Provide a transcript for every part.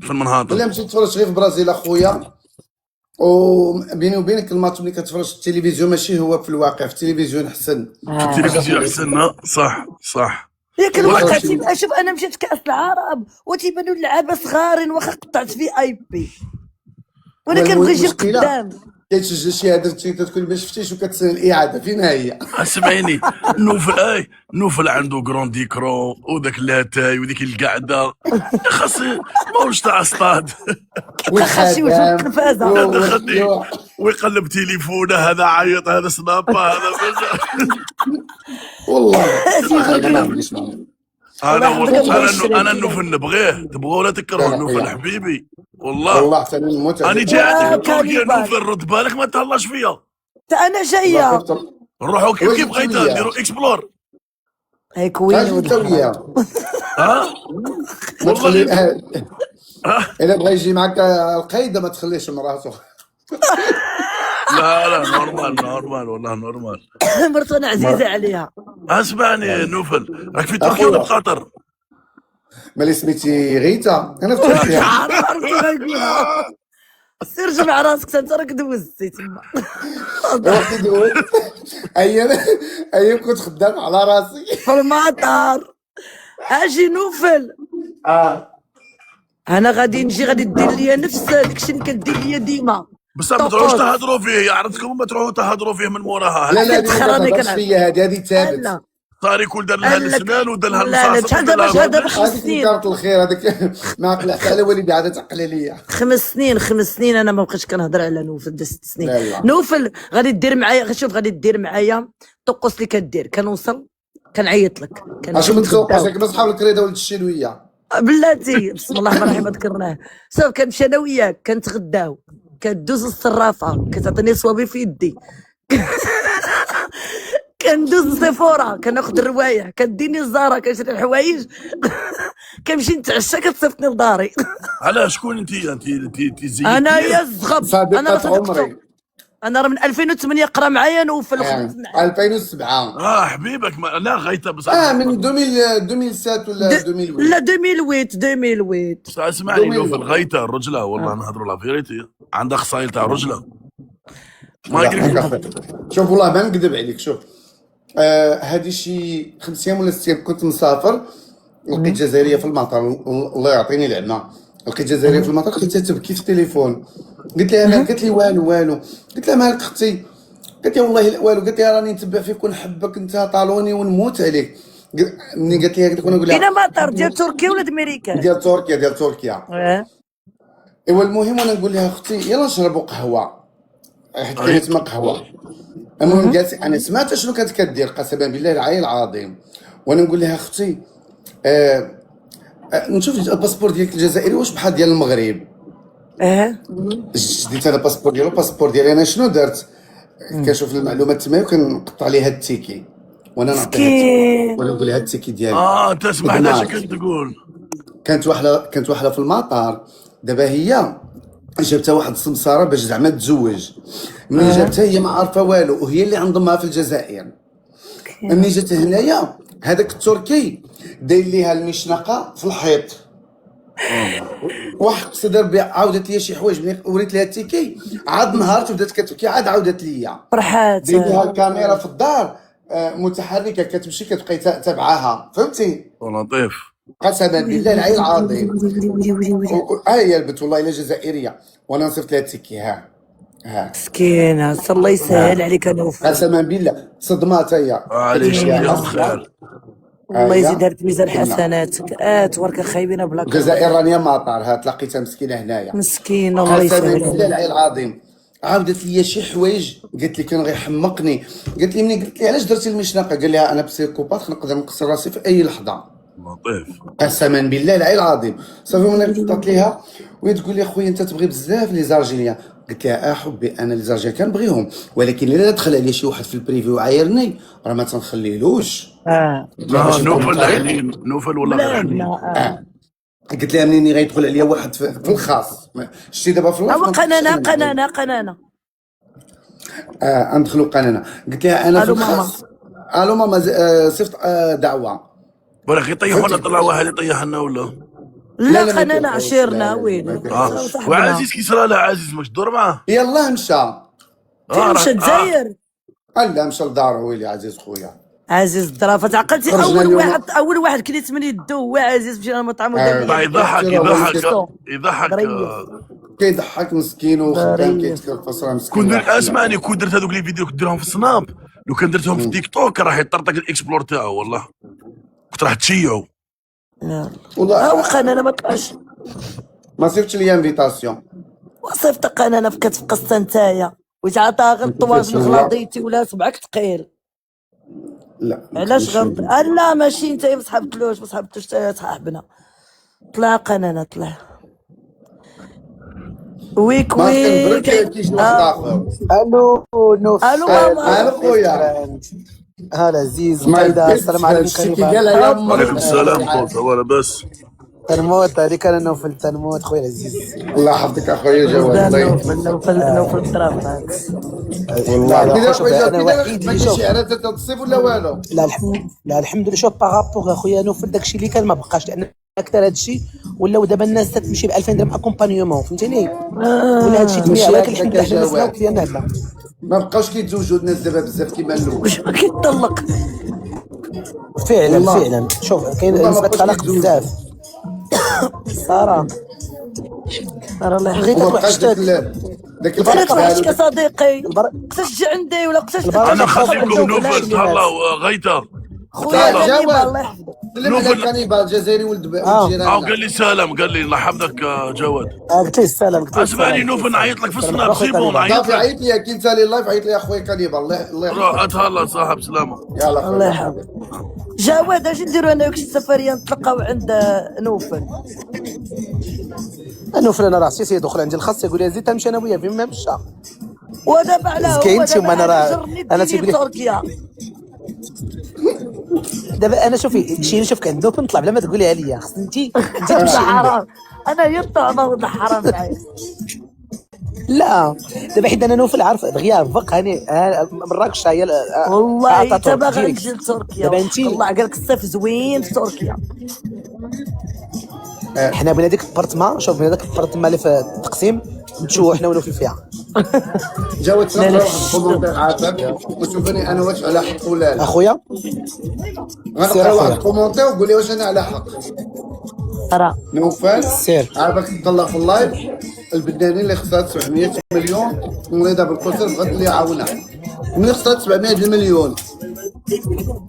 في المنهاطه. لا مشيت تفرج غير في برازيل اخويا. وبيني وبينك الماتش ملي كتفرج في التلفزيون ماشي هو في الواقع، في التلفزيون احسن. في التلفزيون احسن، صح صح. ياك ما الواقع كتفرجش. تيبقى. شوف انا مشيت كاس العرب وتيبانوا اللعابه صغارين واخا قطعت في اي بي، وانا كنبغي نجي والمشكلة لقدام. كتسجل شي هدف تكون ما شفتيش وكتسنى الاعاده فين هي. اسمعيني، نوفل عنده كرون ديكرون وداك لاتاي وديك القعده، خاصي ماهوش تاع اصطاد. خاشي وجه والخدام التلفازه. دخلني ويقلب تليفونه، هذا عيط، هذا سنابا، هذا والله أنا ما عنديش معاه. انا النوفل نبغيه، تبغوا ولا تكرهوا النوفل حبيبي والله. والله حتى انا نموت انا عليه. جاي عندك كان تركيا يبان. نوفل، رد بالك ما تهلاش فيا. انا جايه. نروحوا كيف وين بغيت جبتو ليا؟ نديروا اكسبلور. هيك فاش وين انت وياه؟ ها ما تخلي والله. الا بغى يجي معك القايده ما تخليش مراته. لا نورمال والله نورمال. مرتو انا عزيزه عليها. اسمعني نوفل، راك في تركيا ولا في قطر؟ مالي سميتي غيتا انا في تركيا. عرفتي غيقولها. سير جمع راسك انت راك دوزتي تما. رحت دوز ايام كنت خدام على راسي. في المطار اجي نوفل. انا غادي نجي غادي دير ليا نفس داكشي اللي كدير ليا ديما. بس ما تروحوش تهضروا فيه، عرفتكم ما تروحوا تهضروا فيه من موراها. لا كنت خراني هذه كنعرف. فيا هذه ثابت. لا صار يكون دار لها السنان ودار لها لا المصاصب شحال دابا ودار شحال دابا لها 5 هذيك سنين. كارت الخير هذاك ما قلعت على والدي عاد تعقلي ليا. 5 سنين انا ما بقيتش كنهضر على نوفل. دا 6 سنين. لا. نوفل غادي دير معايا، شوف غادي دير معايا طقوس اللي كدير. كنوصل كنعيط لك اش من تسوق بس حاول كريده ولد الشيلويه. بلاتي بسم الله الرحمن الرحيم ذكرناه. صافي كنمشي انا وياك كنتغداو، كدوز الصرافه كتعطيني صوابي في يدي. كندوز السيفورا كناخد الروايح، كديني الزهره كنشري الحوايج. كنمشي نتعشى كتصيفطني لداري. على شكون انت زيك؟ انا يا الزغب. انا صديقة عمري. انا راه من 2008 قرا معايا نوفل. 2007. حبيبك لا غيتا بس. من 2007 ولا 2008. لا 2008. اسمعني نوفل، غيتا الرجله والله نهضروا لا فيريتي، عندها خصايل تاع رجله. ما شوف والله ما نكذب عليك. شوف هذه شي 5 ايام ولا 6 ايام كنت مسافر، لقيت جزائريه في المطار، الله يعطيني العنا. لقيت جزائريه في المطار، لقيتها تبكي في التليفون. قلت لها مالك؟ قالت لي والو. قلت لها مالك اختي؟ قالت لي والله والو. قالت لي راني نتبع فيك ونحبك، انت طالوني ونموت عليك. ملي قالت لي هكذاك وانا نقول لها فين مطار ديال تركيا ولا امريكا؟ ديال تركيا. ايوا المهم انا نقول لها اختي يلا نشربوا قهوه، حيت كاينه تما قهوه. المهم قالت انا سمعت شنو كانت كدير قسما بالله العلي العظيم. وانا نقول لها اختي نشوف الباسبور ديالك الجزائري واش بحال ديال المغرب. جديت انا الباسبور ديالو. الباسبور ديالي انا شنو درت؟ كنشوف المعلومات تما وكنقطع عليها التيكي وانا نعطيها وانا نقول لها التيكي ديالي. تسمح لها كنت تقول. كانت واحده في المطار. دابا هي جابتها واحد السمساره باش زعما تزوج. ملي جابتها هي ما عارفه والو، وهي اللي عندها في الجزائر. ملي جات هنايا هذاك التركي داير ليها المشنقه في الحيط. واحد صدر بها، عاودت ليا شي حوايج. ملي وريت لها التيكي عاد نهارت وبدات كتبكي، عاد عاودت ليا. فرحات. داير ليها الكاميرا في الدار متحركه كتمشي كتبقى تابعاها، فهمتي؟ لطيف قسما بالله العلي العظيم. هي البنت والله الا جزائريه. وانا نصيفط لها التيكي. ها مسكينه الله يسهل عليك نوفل. قسما بالله صدمات هي. معليش يا خير. الله يزيدها في ميزان حسناتك. تبارك خايبين بلاك. الجزائر راني مطار. ها تلاقيتها مسكينه هنايا. مسكينه الله قسما يسهل بالله العلي العظيم. عاودت لي شي حوايج قالت لي كان غيحمقني. قالت لي منين؟ قلت لي علاش درتي المشنقه؟ قال لها انا بسيكوباث نقدر نكسر راسي في اي لحظه. لطيف قسما بالله العلي العظيم. صافي وانا قلت ليها وهي تقول لي خويا انت تبغي بزاف لي زارجيليان. قلت لها حبي انا لي زارجيليان كنبغيهم، ولكن الا دخل عليا شي واحد في البريفي وعايرني راه ما تنخليلوش. نوفل والله غير حنين. قلت لها منين غيدخل عليا واحد في الخاص. شتي دابا في الخاص قنانه ندخلوا قنانه. قلت لها انا في الخاص. الو ماما صيفط دعوه. ولكن يطيحونا طلعوا هذه طيح لنا ولا لا ما قنانه كيرفعوش، عشيرنا لا، وين ما صاحبنا وعزيز كي صرا له عزيز ماكش تدور معاه يلاه مشى. فين مشى الجزائر لا مشى لدارو ويلي عزيز خويا. عزيز الظرافه تعقلتي خرجنا اليوم. اول واحد كليت من يدو هو عزيز مشينا للمطعم ودار لي يضحك ظريف كيضحك مسكين وخدام ظريف كيتكلفص راه مسكين. كون اسمعني كون درت هذوك لي فيديو كنت نديرهم في السناب لو كان درتهم في تيك توك راح يطرطق الاكسبلور تاعو والله كنت راح تشيعو. والله قنانه ما طلعش ما صيفطش لي انفيتاسيون. وصيفط قنانه كتبقى نتايا وتعطى غير الطواج الخلاطيتي ولا صبعك ثقيل. لا علاش لا ماشي انت ما صحبتلوش صاحبنا طلع قنانه طلع ويك كيجي واحد اخر. الو نوف. الو ماما الو خويا. هلا عزيز مايدا. السلام عليكم كريم. وعليكم السلام خويا لاباس تنموت هذيك انا نوفل تنموت خويا العزيز. الله يحفظك اخويا جواد. نوفل الطرافات والله كذا خويا انا وحيد ما اللي كاينش شوف. شعرات تصيب ولا والو. لا الحمد لله. شوف بارابور اخويا نوفل داكشي اللي كان ما بقاش لان اكثر هادشي ولاو دابا الناس تمشي ب 2000 درهم اكومبانيومون فهمتيني ولا هادشي ماشي 800 ولكن هكذاك الحمد لله حنا جواد. الناس ديالنا لا ما بقاوش كيتزوجوا الناس دابا بزاف كيما الاول. واش ما كيطلق فعلا والله. فعلا. شوف كاين والله ما نسبة بقاوش طلاق كيتزوجوا. بزاف ساره ترى الله غير وما يحفظك بقاش تروح داك انا الفرق توحشك يا ديالو. صديقي قصاش تجي عندي ولا قصاش انا خاصكم نوفل تهلا غيتا خويا جواد. كريم الله يحفظك سلم على الكنيبال الجزائري ولد جيراننا. قال لي سلام قال لي الله يحفظك جواد. قلت لي السلام قلت لي اسمعني نوفل نعيط لك في السناب سيبون نعيط صافي لك عيط لي كي انت لي لايف عيط لي اخويا كنيبال الله يحفظك. تهلا صاحب سلامه. يلا الله يحفظك جواد اش نديرو انا وياك شي سفريه نتلقاو عند نوفل نوفل انا راه سيتي يدخل عندي الخاص يقول لي زيد تمشي انا وياه فين ما مشى. ودابا على هو مسكين تيما أنا راه- جرني أنا ديني تيقول لك- بتركيا دابا انا شوفي شي نشوفك عند نوفل نطلع بلا ما تقوليها ليا خص انت ده تمشي عنده. حرام انا يطعمه ولا حرام معايا لا دابا حيت انا نوفل عارف دغيا فق هاني مراكش هي والله انت باغي نجي لتركيا دابا انت الله قال لك الصيف زوين في تركيا حنا بغينا ديك البارتما. شوف بغينا داك البارتما اللي في التقسيم نمشيو حنا ونوفل فيها. جاوب تنقرا واحد الكومونتير عافاك وشوفني انا واش على حق ولا لا. اخويا غنقرا واحد الكومونتير وقول لي واش انا على حق. ترى نوفل سير. عافاك تطلع في اللايف البداني اللي خسرت 700 مليون مريضه بالكسر بغات اللي يعاونها. ملي خسرت 700 مليون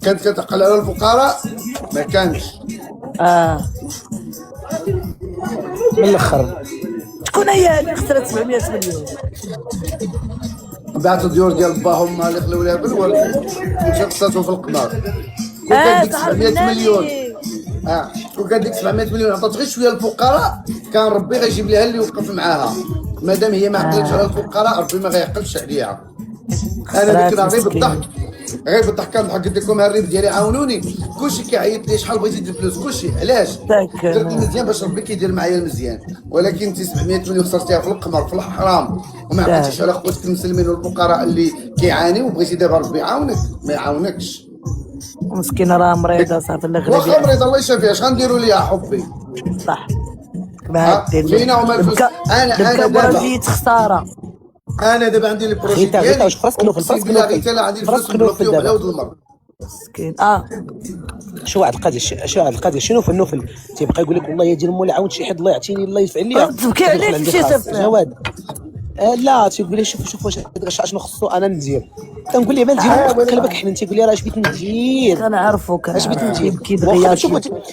كانت كتعقل على الفقراء ما كانش. من الاخر شكون هي اللي خسرت 700 مليون بعت الديور ديال باهم اللي خلو ليها بالورد ومشات خسرتهم في القمار. كون كان ديك 700 مليون كون كان ديك 700 مليون عطات غير شويه للفقراء كان ربي غيجيب لها اللي يوقف معاها. مادام هي ما عقلتش على الفقراء ربي ما غيعقلش عليها. انا ذكرى غير بالضحك غير بالضحك كنضحك قلت لكم الريب ديالي عاونوني كلشي كيعيط لي شحال بغيتي دير فلوس كلشي علاش درت المزيان باش ربي كيدير معايا المزيان. ولكن انت 700 مليون خسرتيها في القمر في الحرام وما عقلتيش على خوتك المسلمين والفقراء اللي كيعانيو وبغيتي دابا ربي يعاونك ما يعاونكش. مسكينه راه مريضه صافي الله واخا يغلب مريض الله يشافيها اش غنديروا ليها حبي. صح فينا هما الفلوس. انا دابا دابا خساره انا دابا عندي لي بروجي غيتا ديالي واش فراسك نوفل فراسك بالله غيتا لا عندي الفلوس فراسك نوفل نبلوكيهم على دابا. ود المر. مسكين شو واحد القضيه شو واحد القضيه شنو في النوفل تيبقى يقول لك والله يا ديال مولاي عاود شي حد الله يعطيني الله يدفع لي. تبكي عليه في شي سفر جواد لا تيقول لي شوف واش اشنو خصو انا ندير. تنقول لي ما ندير قلبك حنين تيقول لي راه اش بغيت ندير كنعرفو اش بغيت ندير. يبكي واخا دغيا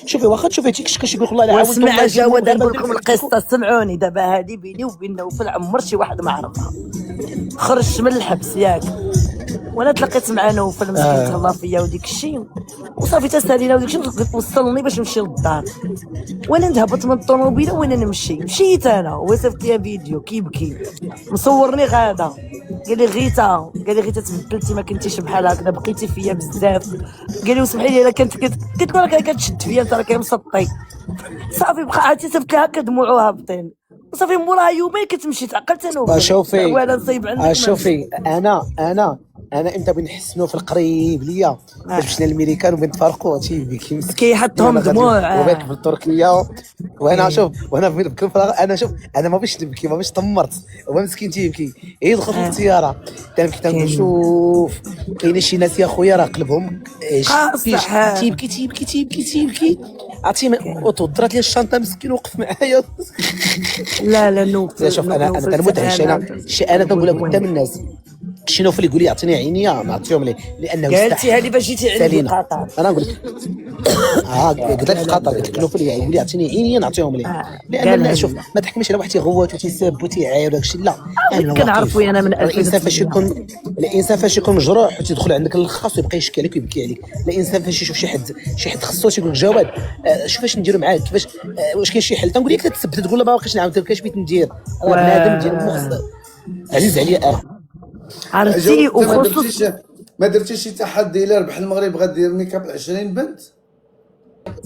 شوفي واخا تشوفي كيفاش يقول لك والله لا عاود واسمع جواد نقول لكم القصه سمعوني دابا هذه بيني وبين نوفل عمر شي واحد ما عرفها. خرجت من الحبس ياك وانا تلاقيت مع نوفل مسكين تهلا فيا وديك الشيء وصافي تسالينا وديك الشيء وصلني باش نمشي للدار وانا نهبط من الطوموبيله وانا نمشي مشيت انا هو صيفط لي فيديو كيبكي مصورني غادا قال لي غيتا تبدلتي ما كنتيش بحال هكذا بقيتي فيا بزاف. قال لي وسمحي لي الا كنت قلت له راه كتشد فيا انت راه كمسطي. صافي بقى عرفتي صيفط لي هكا دموعو هابطين وصافي موراها يومين كتمشي تعقلت انا شوفي ولا نصيب عندك شوفي انا انا امتى بنحسنوا في القريب ليا باش مشينا للميريكان وبنتفرقوا تيبكي مسكين كيحطهم دموع وباك في تركيا. وانا شوف وانا في الفراغ انا شوف انا ما باش نبكي ما باش طمرت هو مسكين تيبكي يدخل في السياره تنبكي تنقول شوف كاين شي ناس يا خويا راه قلبهم صح. تيبكي عرفتي وتوضرات لي الشنطه مسكين وقف معايا. لا نوفل شوف انا مدهش انا تنقول لك قدام الناس شي نوفل يقول لي عطيني عينيا نعطيهم ليه لانه قالتي هذه باش جيتي عندي قطر. انا نقول لك قلت لك في قطر قلت لك نوفل يقول لي عطيني عينيا نعطيهم ليه لان الناس شوف ما تحكمش على واحد تيغوت وتيسب وتيعاير وداك الشيء لا انا كنعرفوا انا من الانسان فاش يكون مجروح وتيدخل عندك للخاص ويبقى يشكي عليك ويبكي عليك. الانسان فاش يشوف شي حد خصو تيقول لك جواد شوف اش نديروا معاك كيفاش واش كاين شي حل تنقول لك تثبت تقول له ما باقيش نعاود كاش بغيت ندير راه بنادم ديال عزيز عليا انا عرفتي وخصوص ما درتيش شي تحدي الا ربح المغرب غدير ميكاب 20 بنت.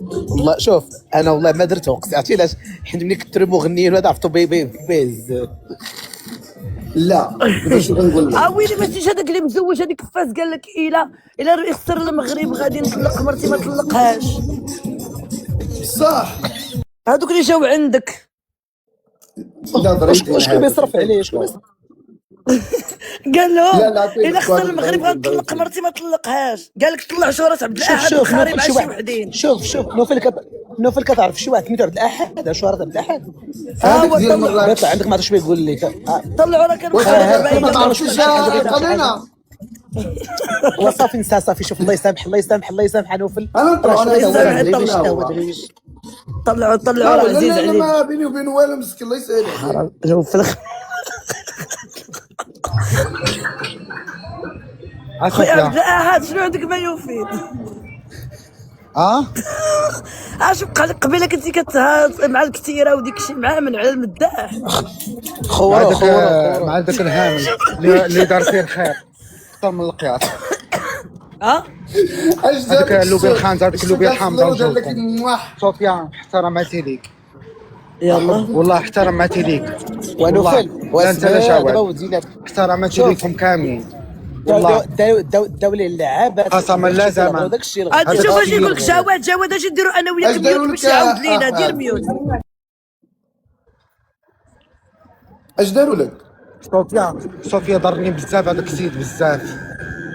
والله شوف انا والله ما درت وقت عرفتي علاش حيت ملي كنتو مغنيين وهذا عرفتو بيز لا باش نقول لك ويلي ما شفتيش هذاك اللي مزوج هذيك الفاس قال لك الا يخسر المغرب غادي نطلق مرتي ما طلقهاش. صح هذوك اللي جاو عندك شكون بيصرف عليه شكون بيصرف قال لهم لا، الا خسر المغرب غنطلق مرتي ما طلقهاش. قال لك طلع شهرة عبد الاحد الخاري مع شي وحدين. شوف نوفل كتعرف شي واحد سميتو عبد الاحد هذا شهرة عبد الاحد هذاك ديال المغرب يطلع عندك ما عرفتش بيقول لك طلعوا راه كان ما تعرفش قضينا وصافي نسى صافي شوف الله يسامح نوفل انا نطلع طلعوا عزيز لا عليك ما بيني وبين والو مسكين الله يسهل جو في الاخر خويا عبد الاحد شنو عندك ما يفيد؟ شوف قبيله كنتي كتهاز مع الكثيره وديك الشيء مع من على المداح خورو مع داك الهامل اللي دار فيه الخير اكثر من القياس. هذاك اللوبي الخانزه هذاك اللوبي الحامضه صوفيا احتراماتي ليك يلا والله احتراماتي ليك ونوفل وانت لا جواد ودينا احتراماتي ليكم كاملين والله الدولة اللعابات قسما لا زمان داك الشيء انت شوف اش يقول لك جواد اش نديروا انا وياك ميوت باش يعاود لينا دير ميوت. اش داروا لك؟ صوفيا ضرني بزاف هذاك السيد بزاف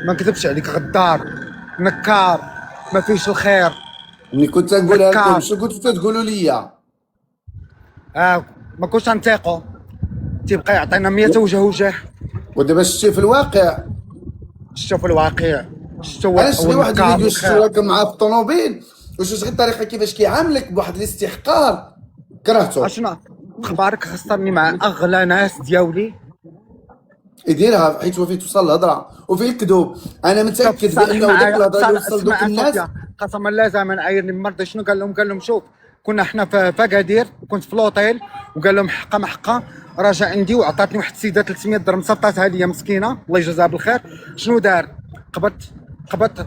ما نكذبش عليك غدار نكار ما فيش الخير. ملي كنت نقولها لكم شنو كنتوا تقولوا لي؟ ما كنتش نثيقوا تيبقى يعطينا 100 وجه ودابا شتي في الواقع شتو في الواقع انا شفت واحد الفيديو شفتو معاه في الطوموبيل وشفت غير الطريقه كيفاش كيعاملك بواحد الاستحقار كرهته. اشنو اخبارك خسرني مع اغلى ناس دياولي يديرها حيت هو فيه توصل الهضره وفيه الكذوب. انا متاكد بانه داك الهضره اللي وصل دوك الناس قسما لا زمان عايرني المرضى شنو قال لهم شوف كنا احنا في اكادير كنت في لوطيل وقال لهم حقه ما حقه راجع عندي وعطاتني واحد السيده 300 درهم صفطاتها ليا مسكينه الله يجازاها بالخير. شنو دار قبضت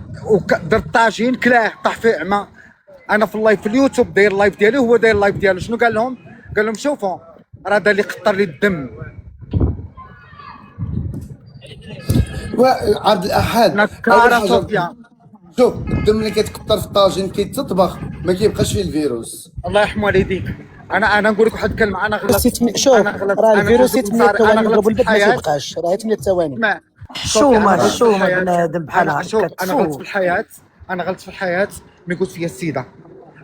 درت طاجين كلاه طاح فيه عمى. انا في اللايف في اليوتيوب داير اللايف ديالي وهو داير اللايف ديالو. شنو قال لهم شوفوا راه دا اللي قطر لي الدم عبد الاحد نكاره صوفيا. شوف الدم اللي كيتقطر في الطاجين كيتطبخ ما كيبقاش فيه الفيروس. الله يرحم والديك. انا نقول لك واحد الكلمه انا غلطت شوف راه الفيروس 8 ثواني نضربوا الباب ما تيبقاش راه 8 ثواني شو بنادم بحال هكا. انا غلطت في الحياه ملي قلت فيا السيده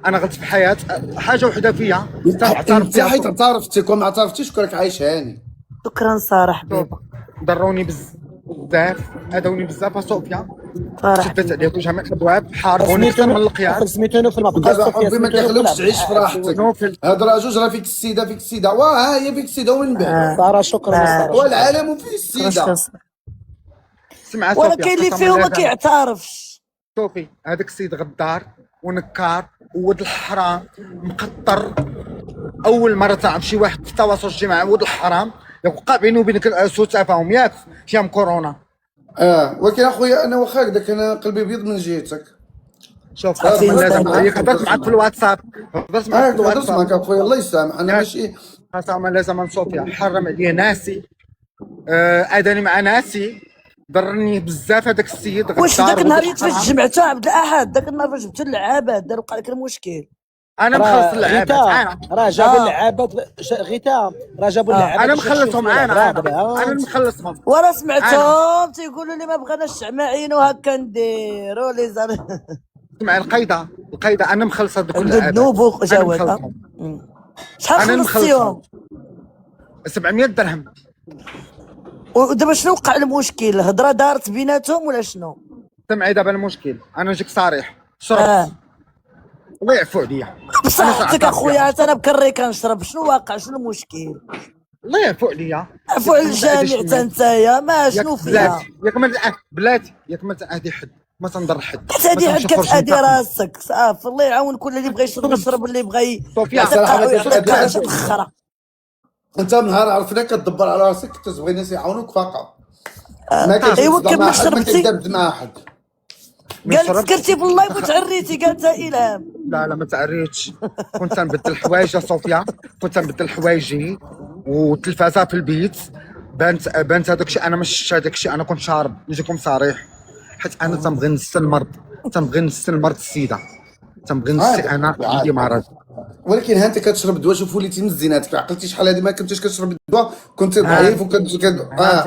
انا غلطت في الحياه حاجه وحده فيا انت حيت اعترفتك وما اعترفتيش كونك عايش هاني. شكرا ساره حبيبه ضروني بزاف اذوني بزاف صوفيا صراحه شدت عليكم جميع الابواب حاربوني اكثر من القياس. سميتو نوفل ما بقاش صوفيا ما كيخلوكش تعيش في راحتك. هاد راه جوج راه فيك السيده واه هي فيك السيده وين بعد ساره شكرا والعالم وفيه السيده. سمع صوفيا ولكن اللي فيه ما كيعترفش. شوفي هذاك السيد غدار ونكار وولد الحرام مقطر. اول مره تعرف شي واحد في التواصل الاجتماعي ولد الحرام يوقع بيني وبينك سوء تفاهم ياك في ايام كورونا. ولكن اخويا انا واخا هكذاك انا قلبي بيض من جهتك. شوف لازم هضرت معك في الواتساب هضرت معك اخويا الله يسامح انا ماشي قسما لازم صوفيا حرم عليا ناسي اذاني مع ناسي ضرني بزاف هذاك السيد واش غدار ذاك النهار ولد فاش الحرام. جمعتوا عبد الاحد، ذاك النهار فاش جبتوا اللعابات دار وقع لك المشكل. انا مخلص اللعابات انا راه جابوا اللعابات غيتا، راه جابوا اللعابات انا باش مخلصهم يشوفوا انا اللعب. انا مخلصهم. ورا سمعتهم تيقولوا لي ما بغيناش الشعماعين وهكا نديروا لي زار مع القايده انا مخلص هذوك عنده اللعابات. ذنوب أنا وجواد. مخلصهم. شحال انا خلصتيهم؟ مخلصهم 700 درهم. ودابا شنو وقع المشكل؟ الهضره دارت بيناتهم ولا شنو؟ سمعي دابا المشكل، انا نجيك صريح، شربت الله يعفو عليا. بصحتك اخويا، حتى انا بكري كنشرب. شنو واقع؟ شنو المشكل؟ الله يعفو عليا. عفو على الجميع حتى نتايا، ما شنو فيها؟ ياك ما بلاتي ياك ما تأذي حد، ما تنضر حد، كتهدي حد كتأدي راسك. صافي الله يعاون كل اللي بغى يشرب يشرب، اللي بغى يعطيك تخرى. انت من نهار عرفناك كتدبر على راسك، كتبغي الناس يعاونوك فقط. ايوا كمل شربتي. ما كدبت مع احد. قالت سكرتي في اللايف وتعريتي، قالت الهام. لا ما تعريتش، كنت تنبدل الحوايج يا صوفيا، كنت تنبدل حوايجي والتلفازه في البيت. بانت هذاك الشيء، انا ما شفتش هذاك الشيء، انا كنت شارب نجيكم صريح، حيت انا تنبغي نسن المرض، تنبغي نسن المرض السيده، تنبغي نسي انا عندي مرض. ولكن ها انت كتشرب الدواء، شوف وليتي من زيناتك، عقلتي شحال هذه ما كنتيش كتشرب الدواء، كنت ضعيف انت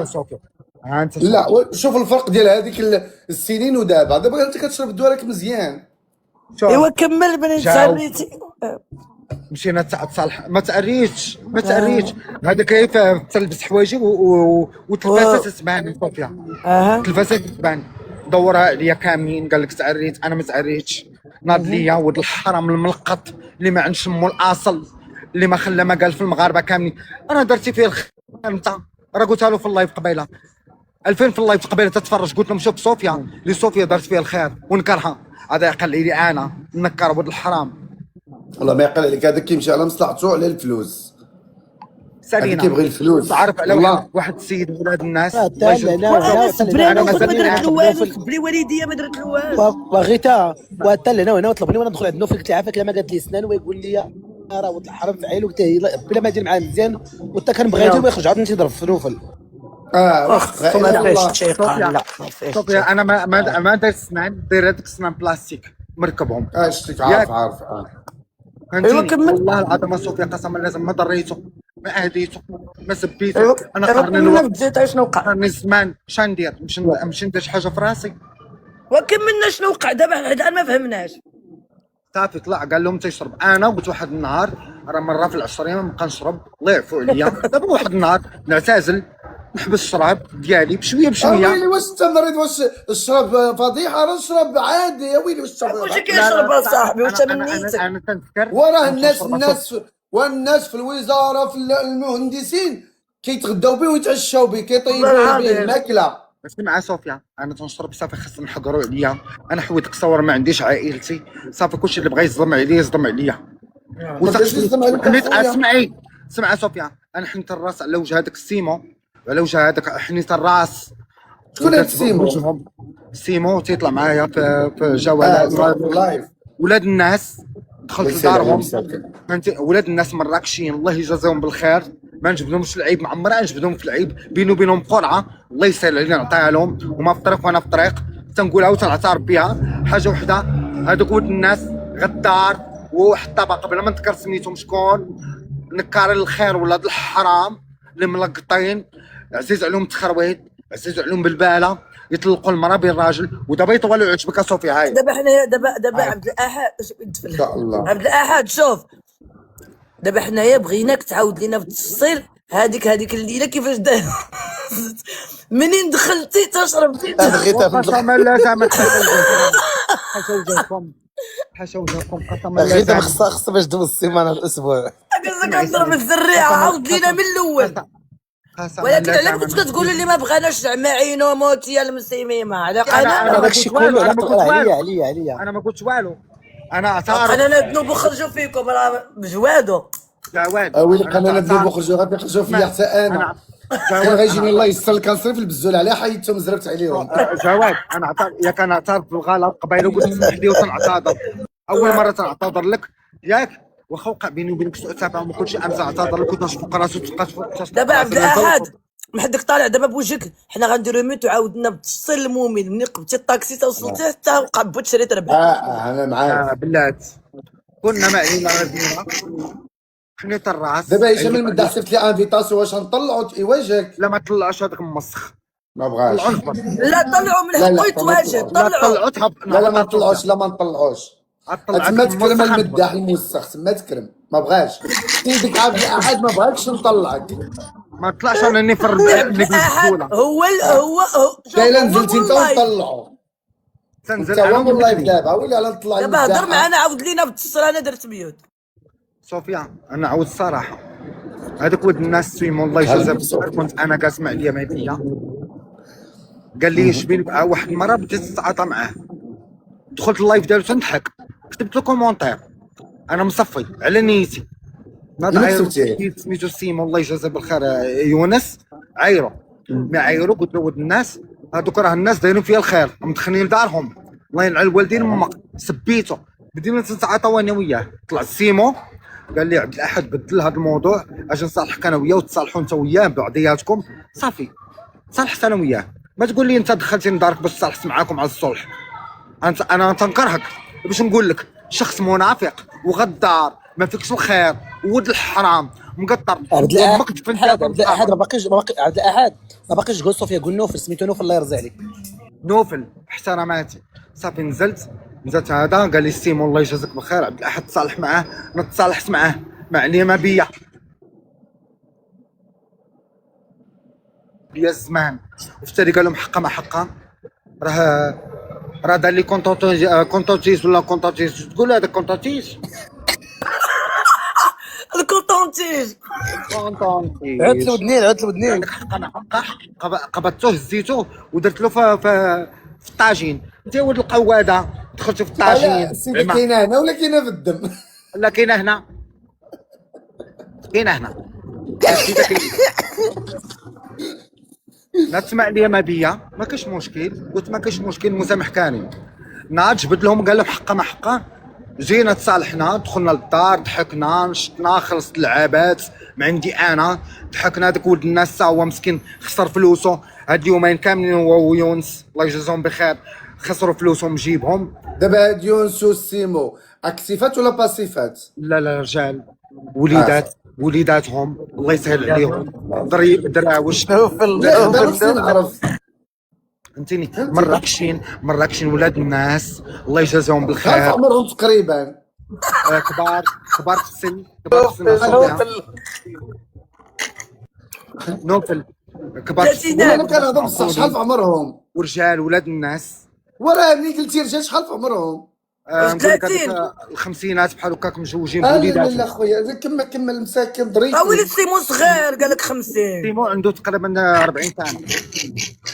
صوفيا انت لا شوف الفرق ديال هذيك السنين ودابا انت كتشرب الدواء راك مزيان. ايوا كمل منين تعريتي. مشينا تصالح، ما تعريتش هذا كيف تلبس حوايجي وتلفاسه تبان صوفيا. تلفاسه تبان دورها عليا كاملين، قال لك تعريت، انا ما تعريتش. ناض ليا ولد الحرام الملقط اللي ما عندش مو الاصل، اللي ما خلى ما قال في المغاربه كاملين. انا درتي فيه الخير انت، راه قلتها له في اللايف قبيله 2000 في اللايف قبيله تتفرج، قلت لهم شوف صوفيا اللي صوفيا دارت فيها الخير ونكرها، هذا يقل لي انا نكر ولد الحرام. والله ما يقل عليك، هذاك كيمشي على مصلحته على الفلوس. سالينا كيبغي الفلوس. تعرف على واحد السيد من ولاد الناس انا ما درت له والو، سبلي والديا ما درت له والو. وغيتا وحتى لهنا وهنا وطلبني وانا ندخل عند نوفل، قلت له عافاك لما قالت لي سنان ويقول لي راه ولد الحرام فعيل، وقلت بلا ما يدير معاه مزيان، وحتى كان بغيته ما يخرج عاد تيضرب في نوفل. واخا ما فيهش شي قال. لا صوفيا انا ما درت سنان، داير هذوك السنان بلاستيك مركبهم. شتيك عارف ايوا كمل. والله العظيم صوفيا قسما لازم ما ضريته ما اهديته ما سبيته. انا قرني ما الوقت، بديت شنو وقع. قرني الزمان، شندير نمشي ندير شي حاجه في راسي. وكملنا شنو وقع دابا الان ما فهمناش. صافي طلع قال لهم تيشرب. انا قلت واحد النهار راه مره في العشرين ما نبقى نشرب، الله يعفو عليا. دابا واحد النهار نعتزل، نحبس الشراب ديالي بشويه بشويه. ويلي واش انت مريض؟ واش الشراب فضيحه؟ راه الشراب عادي يا ويلي. واش واش كيشرب اصاحبي؟ واش من نيتك؟ انا تنفكر وراه والناس في الوزاره في المهندسين كيتغداو به ويتعشاو به، كيطيبوا به الماكله. اسمع صوفيا، انا تنشرب صافي، خاص نحقروا عليا. انا حويت قصور ما عنديش عائلتي، صافي كلشي اللي بغى يظلم عليا يظلم عليا. اسمعي سمع صوفيا، انا حنيت الراس على وجه هذاك السيمو، على وجه هذاك حنيت الراس. شكون هذا السيمو؟ سيمو تيطلع معايا في جولات لايف. ولاد الناس دخلت لدارهم، فهمتي؟ ولاد الناس مراكشيين الله يجازيهم بالخير، ما نجبدهمش العيب، معمرة نجبدهم في العيب، بيني وبينهم قرعه الله يسهل علينا نعطيها لهم، هما في الطريق وانا في الطريق، تنقولها وتنعترف بها. حاجه وحده، هذوك ولد الناس غدار، وواحد الطبقه بلا ما نذكر سميتهم شكون، نكار الخير ولاد الحرام اللي ملقطين، عزيز عليهم التخرويط، عزيز عليهم بالباله، يطلقوا المراه بالراجل. ودابا يطولوا عجبك صوفيا. هاي دابا حنايا دابا عبد الاحد ان شاء الله. عبد الاحد شوف، دابا حنايا بغيناك تعاود لينا بالتفصيل هذيك الليله كيفاش داير. منين دخلتي تشربتي قسما لا زعما حاشا وجهكم قسما لا غيتا خصها باش تدوز السيمانه الاسبوع. قصدك نضرب الذريعه عاود لينا من الاول. ولكن على كنت كتقولوا لي ما بغاناش معين وموتي المسلمين ما على انا داكشي كله عليا انا ما قلتش والو. انا اعترف انا ذنوب خرجوا فيكم راه بجوادو. جواد ويلي قناه الذنوب وخرجوا غادي يخرجوا فيا حتى انا. كان غيجيني الله يستر كنصرف البزول عليه حيدتهم زربت عليهم. جواد انا اعترف ياك، انا اعترف بالغلط قبيله وقلت سمح لي وتنعتذر. اول مره تنعتذر لك ياك، واخا وقع بيني وبينك سوء تفاهم، ما كنتش انا نعتذر لك وتنشفق راسي وتبقى. دابا عبد الاحد محدك طالع دابا بوجهك، حنا غنديرو ميت وعاودنا بتصل المؤمن ملي قبتي الطاكسي توصلتي حتى قبت شريت ربح. انا معاك. بلات كنا معلينا غادينا حنيت الراس. دابا هشام المداح صيفط لي انفيتاسيون، واش نطلعو يواجهك؟ لا ما طلعش هذاك المسخ. ما بغاش. طلعوا لا طلعوا من لا، لا، حقه ما يتواجد، طلعوا. لا طلعوا. طلعوا تهب. لا ما نطلعوش، لا ما نطلعوش. تما تكرم المسخ. المداح الموسخ، تما تكرم. ما بغاش سيدك عبد الاحد، ما بغاكش نطلعك. ما طلعش انا اني في الربع اللي احد بسهوله. هو دايلا نزلتي انت ونطلعوا. تنزل انت هو انا من اللايف دابا، ولي على نطلع دابا هضر المداح. معانا عاود لينا بالتصل، انا درت ميوت. صوفيا انا عاود الصراحه، هذاك ولد الناس سيمون الله يجازيه بالخير، كنت انا جالس مع اليمانيه قال لي شبين واحد المره بديت نتعاطى معاه، دخلت اللايف ديالو تنضحك، كتبت له كومونتير انا مصفي على نيتي. ناض اللي عايرو كتبتيه؟ سميتو سيمون الله يجازيه بالخير يونس، عايرو ما عايرو قلت له ولد الناس هذوك راه الناس دايرين فيها الخير مدخلين لدارهم، الله يلعن الوالدين امك، سبيتو بدينا نتعاطاو انا وياه. طلع سيمو قال لي عبد الاحد بدل هذا الموضوع، اجي نصالحك انا وياه وتصالحوا انت وياه بعضياتكم صافي، صالحت انا وياه. ما تقول لي انت دخلتني لدارك باش صالحت معاكم على الصلح. انا تنكرهك باش نقول لك شخص منافق وغدار ما فيكش الخير وولد الحرام مقطر. عبد الاحد وأمك تفنت عبد الاحد ما باقيش عبد الاحد ما باقيش تقول صوفيا، قول نوفل، سميتو نوفل الله يرضي عليك. نوفل احتراماتي. صافي نزلت هذا قال لي سيمون الله يجازيك بخير عبد الاحد تصالح معاه، انا تصالحت معاه ما عليا ما بيا الزمان. وفتاري قال لهم حقا ما حقا، راه دار لي كونتوتيس ولا كونتاتيس، تقول هذا كونتاتيس الكونتونتيج. عدت الودنين عندك حقا ما حقا، قبضتوه هزيتوه ودرت له في الطاجين. انت يا ولد القواده دخلتوا في الطاجين. السيدة كاينه هنا ولا كاينه في الدم؟ لا كاينه هنا، كاينه هنا. لا تسمع لي ما بيا ما كاش مشكل، قلت ما كاش مشكل مسامح كاني. ناض جبد لهم قال لهم حقا ما حقا، جينا تصالحنا دخلنا للدار ضحكنا نشطنا خلصت اللعابات ما عندي انا، ضحكنا. هذاك ولد الناس تا هو مسكين خسر فلوسه هاد اليومين كاملين، هو ويونس الله يجازيهم بخير خسروا فلوسهم جيبهم. دابا هاد يونس وسيمو اكتيفات ولا باسيفات؟ لا رجال وليدات وليداتهم الله يسهل عليهم دراوش. دابا خصني نعرف. فهمتيني مراكشين ولاد الناس الله يجازيهم عارف بالخير. عمرهم تقريبا؟ كبار في السن نوفل كبار في السن انا كنهضر بصح، شحال في عمرهم؟ ورجال ولاد الناس. وراه ملي قلتي رجال شحال في عمرهم؟ نقول لك 30. هذاك الخمسينات بحال هكاك مزوجين لا بوليداتهم. لا خويا كمل مساكن ضريتي. وليد سيمون صغير قال لك 50. سيمو عنده تقريبا 40 سنه.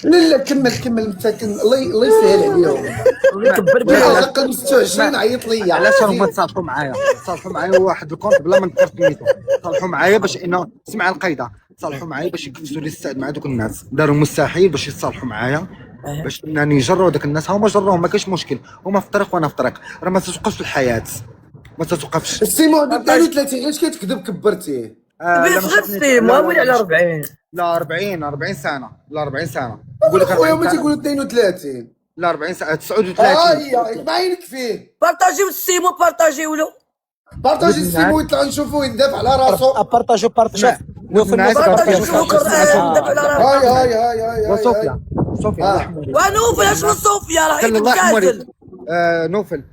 لا كمل مساكن، الله يسهل عليهم. يكبر على بها. الاقل 26 عيط ليا. علاش هما تصالحوا معايا؟ تصالحوا معايا واحد الكونت بلا ما نذكر سميتو، تصالحوا معايا باش انه سمع القايده، تصالحوا معايا باش يكفسوا لي السعد مع دوك الناس، داروا مستحيل باش يتصالحوا معايا باش انني نجروا داك الناس. هما جروهم ما كاينش مشكل، هما في طريق وانا في طريق، راه ما تتوقفش في الحياه ما تتوقفش. سيمو عنده 32، علاش كتكذب كبرتيه؟ بين صغير سيمون وين على 40. لا 40 سنه، لا 40 سنه نقول لك خويا 40 ما سنة. تيقولوا 32. لا 40 سنه 39. هيا ما عينك فيه. بارطاجيو سيمون بارطاجيو له. بارطاجي سيمو يطلع نشوفوه يدافع على راسو. بارطاجو شوف نوفل الناس بارطاجيو بارطاجيو. القران دابا على راسه. هاي وصوفيا الله يحمد. ونوفل اشنو صوفيا راه خلي الله يحمد. يتكازل. نوفل